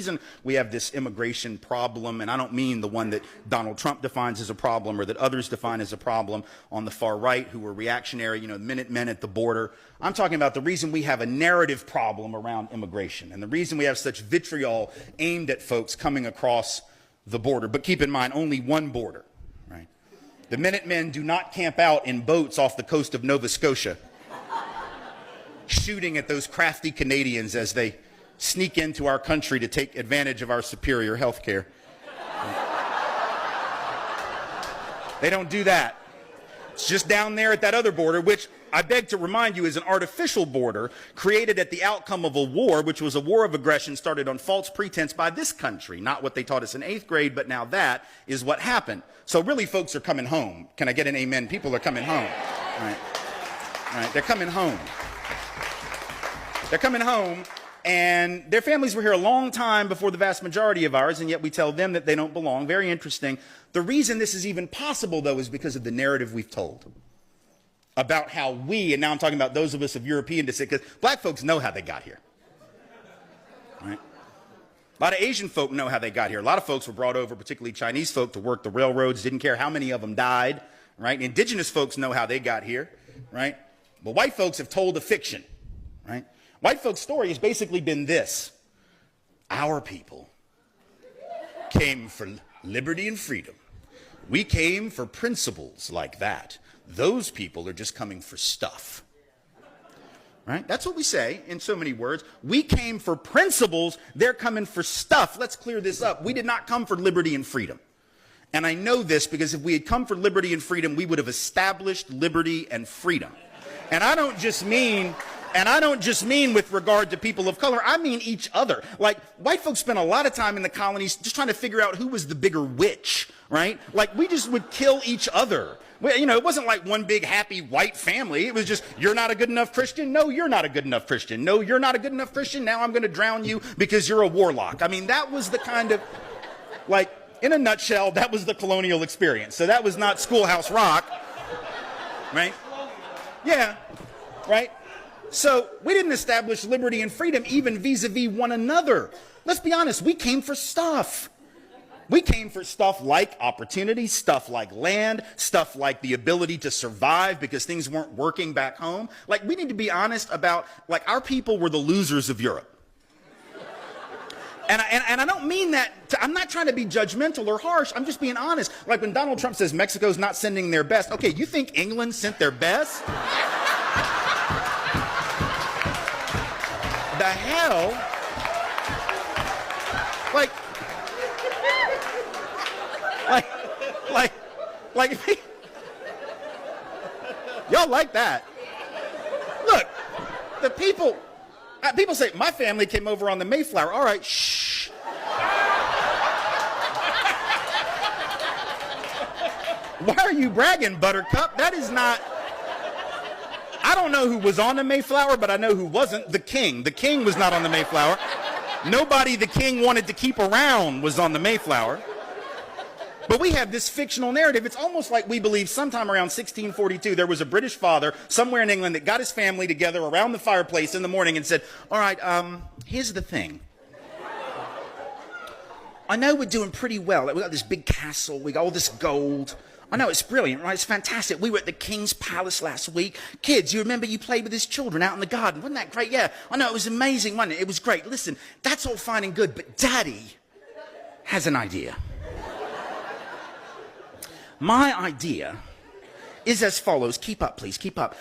reason we have this immigration problem, and I don't mean the one that Donald Trump defines as a problem or that others define as a problem on the far right who are reactionary, you know, Minutemen at the border. I'm talking about the reason we have a narrative problem around immigration and the reason we have such vitriol aimed at folks coming across the border. But keep in mind, only one border, right? The Minutemen do not camp out in boats off the coast of Nova Scotia, shooting at those crafty Canadians as they sneak into our country to take advantage of our superior health care. They don't do that. It's just down there at that other border, which I beg to remind you is an artificial border created at the outcome of a war, which was a war of aggression started on false pretense by this country. Not what they taught us in 8th grade, but now that is what happened. So really, folks are coming home. Can I get an amen? People are coming home. Right? Right? They're coming home. They're coming home, and their families were here a long time before the vast majority of ours, and yet we tell them that they don't belong. Very interesting. The reason this is even possible, though, is because of the narrative we've told about how we, and now I'm talking about those of us of European descent, because black folks know how they got here. Right? A lot of Asian folk know how they got here. A lot of folks were brought over, particularly Chinese folk, to work the railroads, didn't care how many of them died. Right? Indigenous folks know how they got here. Right? But white folks have told a fiction. Right? White folks' story has basically been this: our people came for liberty and freedom. We came for principles like that. Those people are just coming for stuff. Right? That's what we say in so many words. We came for principles, they're coming for stuff. Let's clear this up. We did not come for liberty and freedom. And I know this because if we had come for liberty and freedom, we would have established liberty and freedom. And I don't just mean with regard to people of color, I mean each other. Like, white folks spent a lot of time in the colonies just trying to figure out who was the bigger witch, right? Like, we just would kill each other. You know, it wasn't like one big happy white family. It was just, you're not a good enough Christian. No, you're not a good enough Christian. No, you're not a good enough Christian. Now I'm going to drown you because you're a warlock. I mean, that was the kind of, like, in a nutshell, that was the colonial experience. So that was not Schoolhouse Rock, right? Yeah, right? So we didn't establish liberty and freedom even vis-a-vis one another. Let's be honest, we came for stuff. We came for stuff like opportunity, stuff like land, stuff like the ability to survive because things weren't working back home. Like, we need to be honest about, like, our people were the losers of Europe. And I don't mean that, I'm not trying to be judgmental or harsh, I'm just being honest. Like when Donald Trump says Mexico's not sending their best, okay, you think England sent their best? The hell? Like, y'all like that? Look, the people say, my family came over on the Mayflower. All right, shh. Why are you bragging, Buttercup? That is not... I don't know who was on the Mayflower, but I know who wasn't. The king. The king was not on the Mayflower. Nobody the king wanted to keep around was on the Mayflower. But we have this fictional narrative. It's almost like we believe sometime around 1642 there was a British father somewhere in England that got his family together around the fireplace in the morning and said, all right, here's the thing. I know we're doing pretty well. We got this big castle. We got all this gold. I know it's brilliant, right? It's fantastic. We were at the King's Palace last week. Kids, you remember you played with his children out in the garden. Wasn't that great? Yeah, I know, it was amazing, wasn't it? It was great. Listen, that's all fine and good, but Daddy has an idea. My idea is as follows. Keep up, please. Keep up.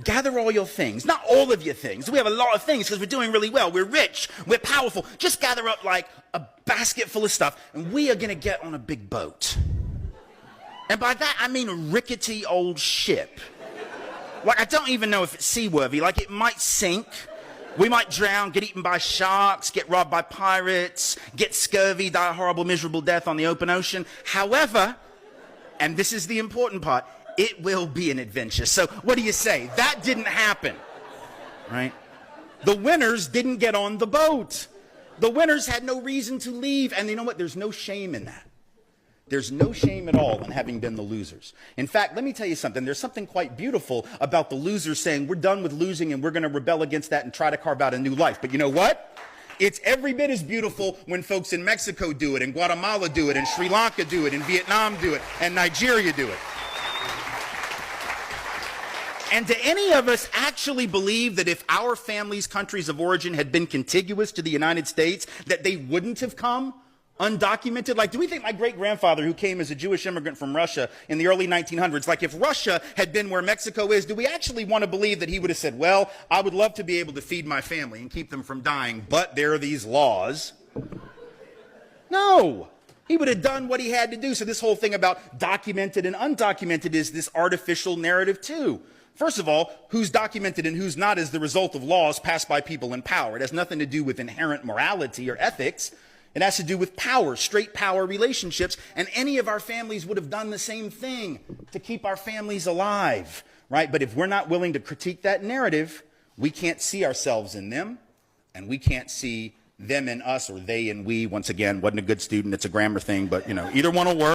Gather all your things. Not all of your things. We have a lot of things because we're doing really well. We're rich. We're powerful. Just gather up like a basket full of stuff, and we are going to get on a big boat. And by that, I mean a rickety old ship. Like, I don't even know if it's seaworthy. Like, it might sink. We might drown, get eaten by sharks, get robbed by pirates, get scurvy, die a horrible, miserable death on the open ocean. However, and this is the important part, it will be an adventure. So what do you say? That didn't happen, right? The winners didn't get on the boat. The winners had no reason to leave. And you know what? There's no shame in that. There's no shame at all in having been the losers. In fact, let me tell you something. There's something quite beautiful about the losers saying, we're done with losing and we're going to rebel against that and try to carve out a new life. But you know what? It's every bit as beautiful when folks in Mexico do it, and Guatemala do it, and Sri Lanka do it, and Vietnam do it, and Nigeria do it. And do any of us actually believe that if our families' countries of origin had been contiguous to the United States, that they wouldn't have come undocumented? Like, do we think my great-grandfather, who came as a Jewish immigrant from Russia in the early 1900s, like if Russia had been where Mexico is, do we actually want to believe that he would have said, well, I would love to be able to feed my family and keep them from dying, but there are these laws? No. He would have done what he had to do. So this whole thing about documented and undocumented is this artificial narrative too. First of all, who's documented and who's not is the result of laws passed by people in power. It has nothing to do with inherent morality or ethics. It has to do with power, straight power relationships, and any of our families would have done the same thing to keep our families alive, right? But if we're not willing to critique that narrative, we can't see ourselves in them, and we can't see them in us or they in we. Once again, wasn't a good student, it's a grammar thing, but either one will work.